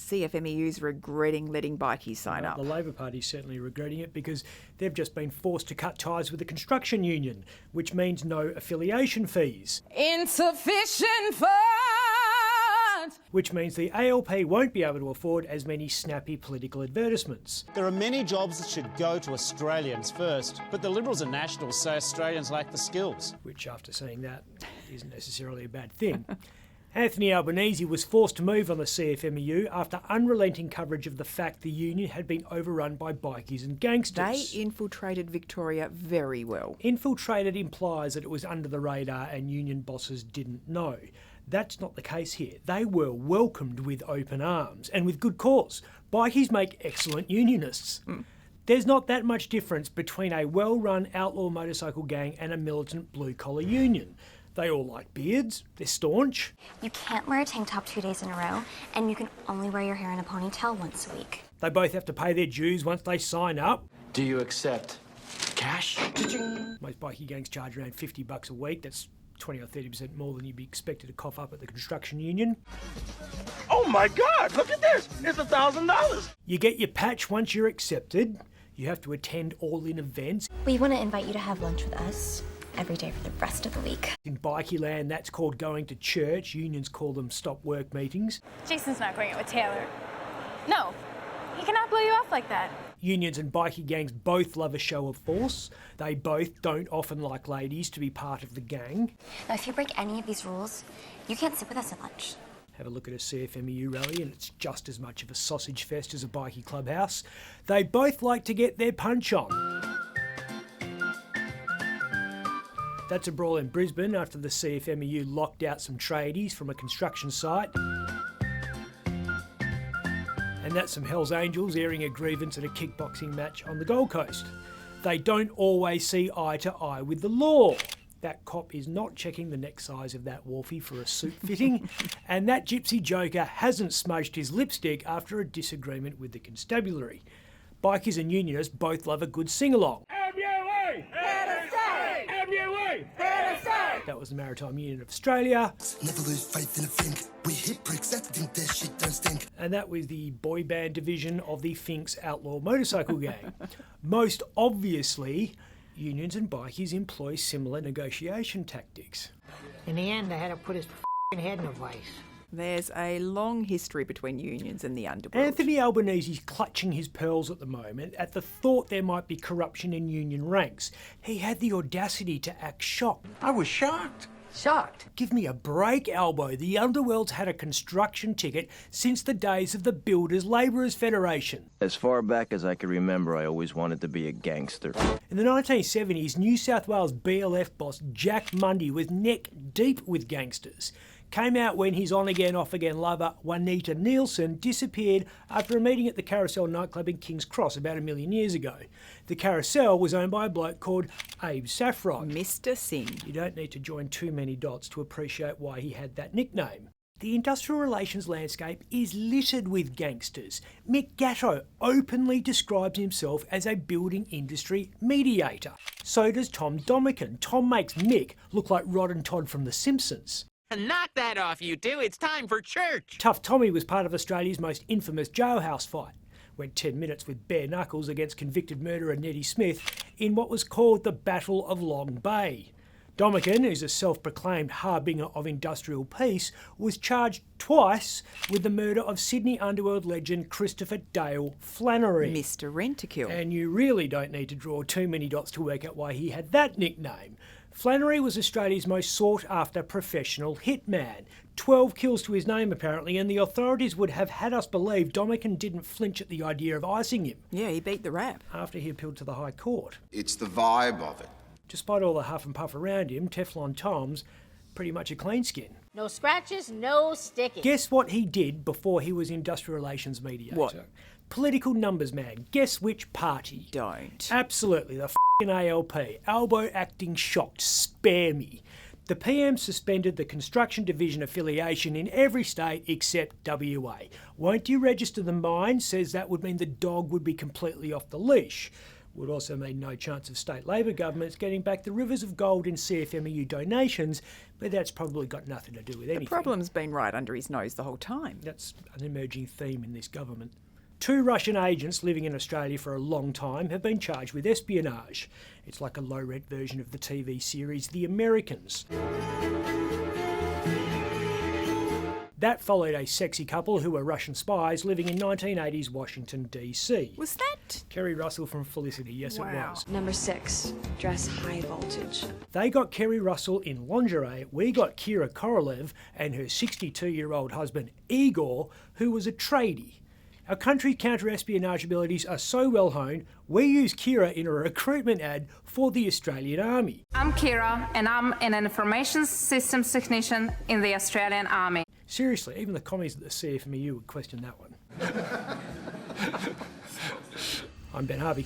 CFMEU's regretting letting bikies sign up. The Labor Party's certainly regretting it because they've just been forced to cut ties with the construction union, which means no affiliation fees. Insufficient funds! Which means the ALP won't be able to afford as many snappy political advertisements. There are many jobs that should go to Australians first, but the Liberals and Nationals say Australians lack the skills. Which, after saying that, isn't necessarily a bad thing. Anthony Albanese was forced to move on the CFMEU after unrelenting coverage of the fact the union had been overrun by bikies and gangsters. They infiltrated Victoria very well. Infiltrated implies that it was under the radar and union bosses didn't know. That's not the case here. They were welcomed with open arms, and with good cause. Bikies make excellent unionists. There's not that much difference between a well-run outlaw motorcycle gang and a militant blue-collar union. They all like beards, they're staunch. You can't wear a tank top 2 days in a row, and you can only wear your hair in a ponytail once a week. They both have to pay their dues once they sign up. Do you accept cash? Most bikie gangs charge around $50 a week. That's 20 or 30% more than you'd be expected to cough up at the construction union. Oh my God, look at this! It's $1,000! You get your patch once you're accepted. You have to attend all-in events. We want to invite you to have lunch with us every day for the rest of the week. In bikie land, that's called going to church. Unions call them stop work meetings. Jason's not going out with Taylor. No, he cannot blow you off like that. Unions and bikie gangs both love a show of force. They both don't often like ladies to be part of the gang. Now, if you break any of these rules, you can't sit with us at lunch. Have a look at a CFMEU rally and it's just as much of a sausage fest as a bikie clubhouse. They both like to get their punch on. That's a brawl in Brisbane after the CFMEU locked out some tradies from a construction site. And that's some Hells Angels airing a grievance at a kickboxing match on the Gold Coast. They don't always see eye to eye with the law. That cop is not checking the neck size of that wharfie for a suit fitting, and that gypsy joker hasn't smudged his lipstick after a disagreement with the constabulary. Bikies and unionists both love a good sing-along. That was the Maritime Union of Australia. Never lose faith in a think. We hit pricks that think their shit don't stink. And that was the boy band division of the Finks Outlaw Motorcycle Gang. Most obviously, unions and bikies employ similar negotiation tactics. In the end, I had to put his head in a vice. There's a long history between unions and the underworld. Anthony Albanese's clutching his pearls at the moment at the thought there might be corruption in union ranks. He had the audacity to act shocked. I was shocked. Shocked. Give me a break, Albo. The Underworld's had a construction ticket since the days of the Builders Labourers Federation. As far back as I can remember, I always wanted to be a gangster. In the 1970s, New South Wales BLF boss Jack Mundy was neck deep with gangsters. Came out when his on-again, off-again lover, Juanita Nielsen, disappeared after a meeting at the Carousel nightclub in King's Cross about 1 million years ago. The Carousel was owned by a bloke called Abe Safron. Mr. Singh. You don't need to join too many dots to appreciate why he had that nickname. The industrial relations landscape is littered with gangsters. Mick Gatto openly describes himself as a building industry mediator. So does Tom Domican. Tom makes Mick look like Rod and Todd from The Simpsons. Knock that off, you two. It's time for church. Tough Tommy was part of Australia's most infamous jailhouse fight. Went 10 minutes with bare knuckles against convicted murderer Neddy Smith in what was called the Battle of Long Bay. Domican, who's a self-proclaimed harbinger of industrial peace, was charged twice with the murder of Sydney Underworld legend Christopher Dale Flannery. Mr. Rent-A-Kill. And you really don't need to draw too many dots to work out why he had that nickname. Flannery was Australia's most sought-after professional hitman. 12 kills to his name, apparently, and the authorities would have had us believe Domican didn't flinch at the idea of icing him. Yeah, he beat the rap. After he appealed to the High Court. It's the vibe of it. Despite all the huff and puff around him, Teflon Tom's pretty much a clean skin. No scratches, no sticking. Guess what he did before he was industrial relations mediator? What? Political numbers man. Guess which party? Don't. Absolutely, the f***ing ALP. Albo acting shocked. Spare me. The PM suspended the construction division affiliation in every state except WA. Won't you register the mine? Says that would mean the dog would be completely off the leash. Would also mean no chance of state Labor governments getting back the rivers of gold in CFMEU donations But that's probably got nothing to do with anything. The problem's been right under his nose the whole time. That's an emerging theme in this government. 2 Russian agents living in Australia for a long time have been charged with espionage. It's like a low-rent version of the TV series The Americans. That followed a sexy couple who were Russian spies living in 1980s Washington, D.C. Was that? Kerry Russell from Felicity, yes Wow. it was. Number 6, dress high voltage. They got Kerry Russell in lingerie, we got Kira Korolev and her 62-year-old husband Igor, who was a tradie. Our country's counter-espionage abilities are so well honed, we use Kira in a recruitment ad for the Australian Army. I'm Kira, and I'm an information systems technician in the Australian Army. Seriously, even the commies at the CFMEU would question that one. I'm Ben Harvey.